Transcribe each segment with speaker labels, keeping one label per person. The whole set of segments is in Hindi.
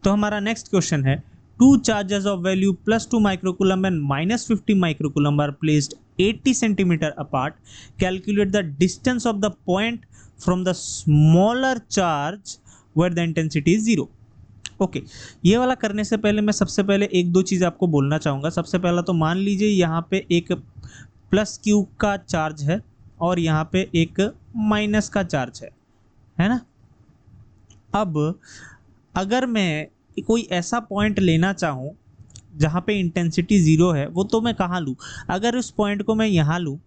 Speaker 1: तो हमारा नेक्स्ट क्वेश्चन है, two charges of value +2 microcoulomb and -50 microcoulomb are placed 80 centimetre apart, calculate the distance of the point from the smaller charge where the intensity is 0। Okay, ये वाला करने से पहले मैं सबसे पहले एक दो चीज़ आपको बोलना चाहूँगा। सबसे पहला तो मान लीजिए यहाँ पे एक +q का चार्ज है और यहाँ पे एक माइनस का चार्ज है ना। अब अगर मैं कोई ऐसा पॉइंट लेना चाहूँ जहाँ पे इंटेंसिटी 0 है, वो तो मैं कहाँ लूँ? अगर उस पॉइंट को मैं यहाँ लूँ,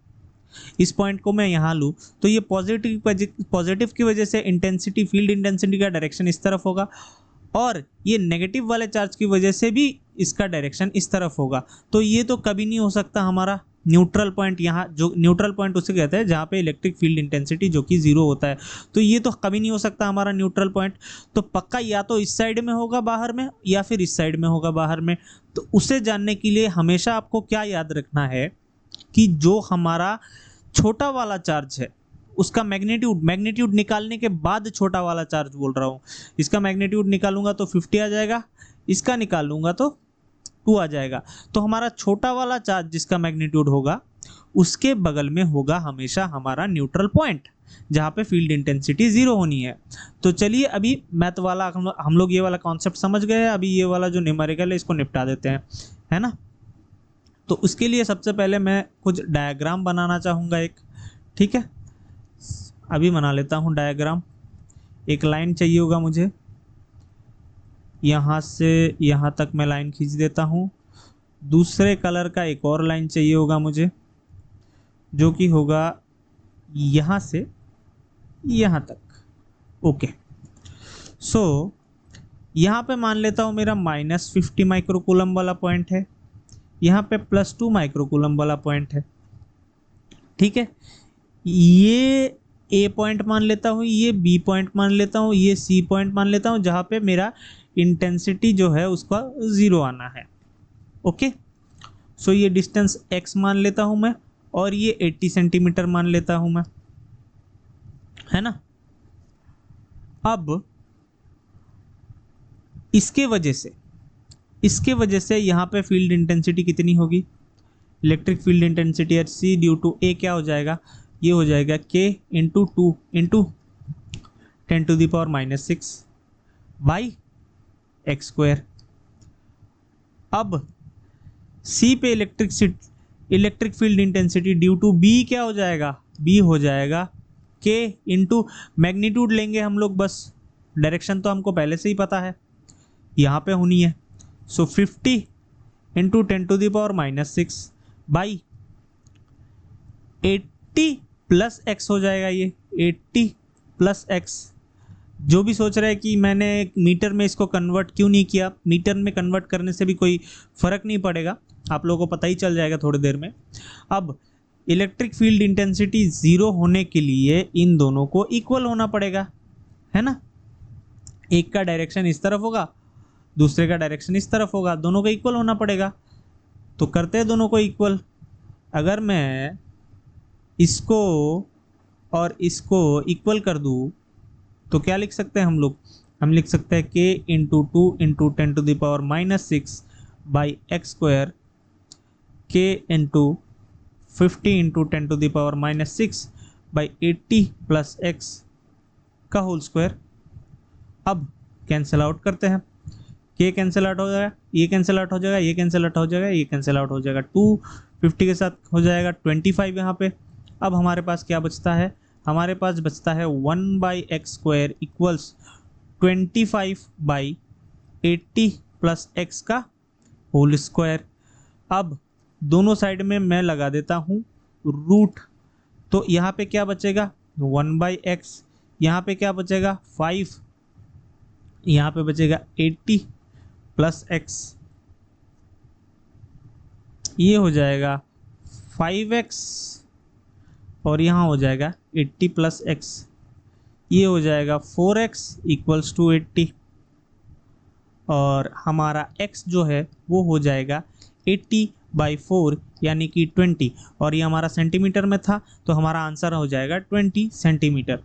Speaker 1: इस पॉइंट को मैं यहाँ लूँ, तो ये पॉजिटिव की वजह से इंटेंसिटी, फील्ड इंटेंसिटी का डायरेक्शन इस तरफ होगा, और ये नेगेटिव वाले चार्ज की वजह से भी इसका डायरेक्शन इस तरफ होगा। तो ये तो कभी नहीं हो सकता हमारा न्यूट्रल पॉइंट। यहाँ जो न्यूट्रल पॉइंट उसे कहते हैं जहाँ पे इलेक्ट्रिक फील्ड इंटेंसिटी जो कि 0 होता है, तो ये तो कभी नहीं हो सकता हमारा न्यूट्रल पॉइंट। तो पक्का या तो इस साइड में होगा बाहर में, या फिर इस साइड में होगा बाहर में। तो उसे जानने के लिए हमेशा आपको क्या याद रखना है कि जो हमारा छोटा वाला चार्ज है उसका मैग्नीट्यूड निकालने के बाद छोटा वाला चार्ज बोल रहा हूँ, इसका मैग्नीट्यूड निकालूंगा तो 50 आ जाएगा, इसका निकालूंगा तो 2 आ जाएगा। तो हमारा छोटा वाला चार्ज जिसका मैग्नीट्यूड होगा उसके बगल में होगा हमेशा हमारा न्यूट्रल पॉइंट, जहाँ पे फील्ड इंटेंसिटी 0 होनी है। तो चलिए अभी मैथ वाला हम लोग ये वाला कॉन्सेप्ट समझ गए हैं। अभी ये वाला जो न्यूमेरिकल है इसको निपटा देते हैं, है ना। तो उसके लिए सबसे पहले मैं कुछ डायग्राम बनाना चाहूँगा एक, ठीक है। अभी बना लेता हूँ डायग्राम। एक लाइन चाहिए होगा मुझे, यहाँ से यहाँ तक मैं लाइन खींच देता हूँ। दूसरे कलर का एक और लाइन चाहिए होगा मुझे, जो कि होगा यहाँ से यहाँ तक। ओके, सो यहाँ पे मान लेता हूँ मेरा -50 माइक्रोकूलम वाला पॉइंट है, यहाँ पे +2 माइक्रोकूलम वाला पॉइंट है, ठीक है। ये ए पॉइंट मान लेता हूँ, ये बी पॉइंट मान लेता हूँ, ये सी पॉइंट मान लेता हूँ, जहाँ पे मेरा इंटेंसिटी जो है उसका 0 आना है। ओके, सो ये डिस्टेंस x मान लेता हूँ मैं, और ये 80 सेंटीमीटर मान लेता हूँ मैं, है ना। अब इसके वजह से यहाँ पे फील्ड इंटेंसिटी कितनी होगी? Electric field intensity at C due to A क्या हो जाएगा? ये हो जाएगा k into 2 into 10⁻⁻6 by x square. अब C पे electric field intensity due to B क्या हो जाएगा? B हो जाएगा k इंटू मैग्नीट्यूड लेंगे हम लोग, बस डायरेक्शन तो हमको पहले से ही पता है, यहाँ पे होनी है। सो 50 इंटू 10⁻⁻6 बाई 80 प्लस x हो जाएगा। ये 80 प्लस x, जो भी सोच रहा है कि मैंने मीटर में इसको कन्वर्ट क्यों नहीं किया, मीटर में कन्वर्ट करने से भी कोई फ़र्क नहीं पड़ेगा, आप लोगों को पता ही चल जाएगा थोड़ी देर में। अब इलेक्ट्रिक फील्ड इंटेंसिटी 0 होने के लिए इन दोनों को इक्वल होना पड़ेगा, है ना। एक का डायरेक्शन इस तरफ होगा, दूसरे का डायरेक्शन इस तरफ होगा, दोनों को इक्वल होना पड़ेगा। तो करते हैं दोनों को इक्वल। अगर मैं इसको और इसको इक्वल कर दूँ तो क्या लिख सकते हैं हम लोग? हम लिख सकते हैं k into 2 into 10⁻⁻6 by x square, k into 50 into 10⁻⁻6 by 80 plus x का होल स्क्वायर। अब कैंसिल आउट करते हैं, k कैंसिल आउट हो जाएगा, ये कैंसिल आउट हो जाएगा, ये कैंसिल आउट हो जाएगा, ये कैंसिल आउट हो जाएगा। 250 के साथ हो जाएगा 25 यहाँ पे। अब हमारे पास क्या बचता है? हमारे पास बचता है 1/x² इक्वल्स 25/80 प्लस x का होल स्क्वायर। अब दोनों साइड में मैं लगा देता हूँ रूट, तो यहाँ पे क्या बचेगा? 1/x, यहाँ पे क्या बचेगा? 5, यहाँ पे बचेगा 80 प्लस x, ये हो जाएगा 5x, और यहाँ हो जाएगा 80 प्लस x, ये हो जाएगा 4x इक्वल्स टू 80, और हमारा x जो है वो हो जाएगा 80/4 यानी कि 20, और ये हमारा सेंटीमीटर में था तो हमारा आंसर हो जाएगा 20 सेंटीमीटर।